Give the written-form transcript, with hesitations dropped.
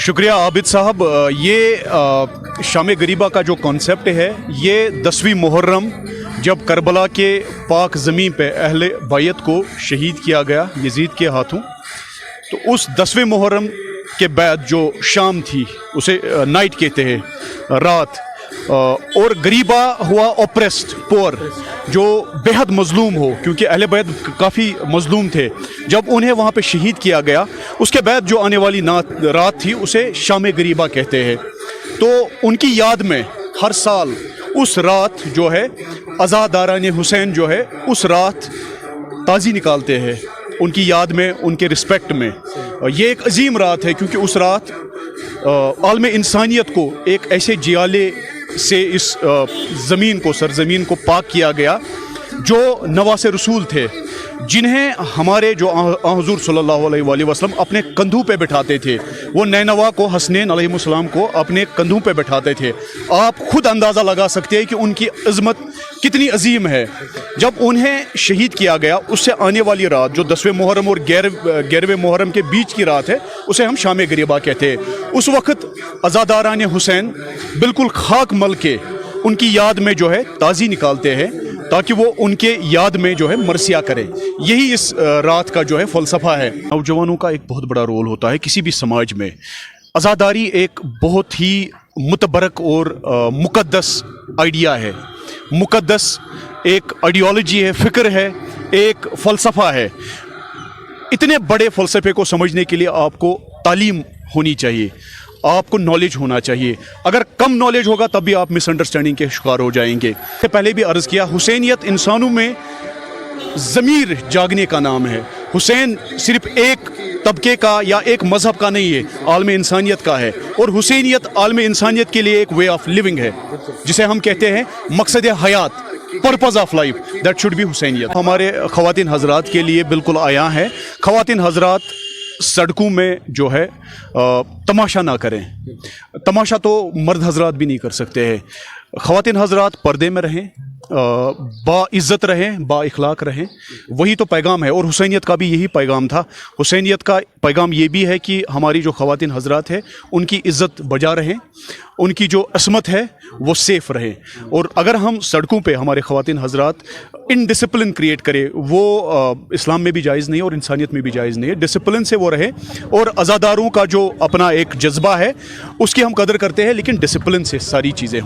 शुक्रिया आबिद साहब। ये शाम गरीबा का जो कॉन्सेप्ट है, ये 10वीं मुहर्रम जब करबला के पाक ज़मीन पे अहले बैत को शहीद किया गया यजीद के हाथों, तो उस 10वें मुहर्रम के बाद जो शाम थी उसे नाइट कहते हैं, रात। और गरीबा हुआ ओप्रेस्ड, पोर, जो बेहद मजलूम हो, क्योंकि अहले बैत काफ़ी मजलूम थे। जब उन्हें वहाँ पे शहीद किया गया, उसके बाद जो आने वाली रात थी उसे शाम गरीबा कहते हैं। तो उनकी याद में हर साल उस रात जो है अज़ादारान हुसैन जो है उस रात ताज़ी निकालते हैं, उनकी याद में, उनके रिस्पेक्ट में। ये एक अजीम रात है, क्योंकि उस रात आलम इंसानियत को एक ऐसे जियाले से इस ज़मीन को, सरज़मीन को पाक किया गया जो नवासे रसूल थे, जिन्हें हमारे जो हुज़ूर सल्लल्लाहु अलैहि वसल्लम अपने कंधों पे बिठाते थे। वो नैनवा को, हसनैन अलैहिस्सलाम को अपने कंधों पे बिठाते थे। आप खुद अंदाज़ा लगा सकते हैं कि उनकी इज़्ज़त कितनी अजीम है। जब उन्हें शहीद किया गया, उससे आने वाली रात जो 10वें मुहर्रम और 11वें मुहर्रम के बीच की रात है, उसे हम शाम गरीबा कहते हैं। उस वक़्त अज़ादारान हुसैन बिल्कुल खाक मल के उनकी याद में जो है ताज़ी निकालते हैं, ताकि वो उनके याद में जो है मरसिया करें। यही इस रात का जो है फ़लसफ़ा है। नौजवानों का एक बहुत बड़ा रोल होता है किसी भी समाज में। अज़ादारी एक बहुत ही मुतबरक और मुक़द्दस आइडिया है, मुक़द्दस एक आइडियोलॉजी है, फ़िक्र है, एक फ़लसफ़ा है। इतने बड़े फ़लसफ़े को समझने के लिए आपको तालीम होनी चाहिए, आपको नॉलेज होना चाहिए। अगर कम नॉलेज होगा तब भी आप मिसअंडरस्टैंडिंग के शिकार हो जाएंगे। पहले भी अर्ज़ किया, हुसैनियत इंसानों में ज़मीर जागने का नाम है। हुसैन सिर्फ एक तबके का या एक मज़हब का नहीं है, आलम इंसानियत का है। और हुसैनियत आलम इंसानियत के लिए एक वे ऑफ लिविंग है, जिसे हम कहते हैं मकसद हयात, purpose of life, that should be हुसैनियत। हमारे ख़वातीन हज़रात के लिए बिल्कुल आया है। ख़वातीन हज़रात सड़कों में जो है तमाशा ना करें। तमाशा तो मर्द हजरात भी नहीं कर सकते हैं। ख़वातीन हजरात पर्दे में रहें, बाइज़्ज़त रहें, बाइखलाक रहें। वही तो पैगाम है, और हुसैनियत का भी यही पैगाम था। हुसैनियत का पैगाम ये भी है कि हमारी जो ख़वातीन हजरात है उनकी इज़्ज़त बजा रहें, उनकी जो असमत है वो सेफ़ रहे। और अगर हम सड़कों पे हमारे ख़वातीन हजरात इनडिसिप्लिन क्रिएट करें, वो इस्लाम में भी जायज़ नहीं है और इंसानियत में भी जायज़ नहीं है। डिसिप्लिन से वो रहे, और अज़ादारों का जो अपना एक जज्बा है उसकी हम कदर करते हैं, लेकिन डिसिप्लिन से सारी चीज़ें हों।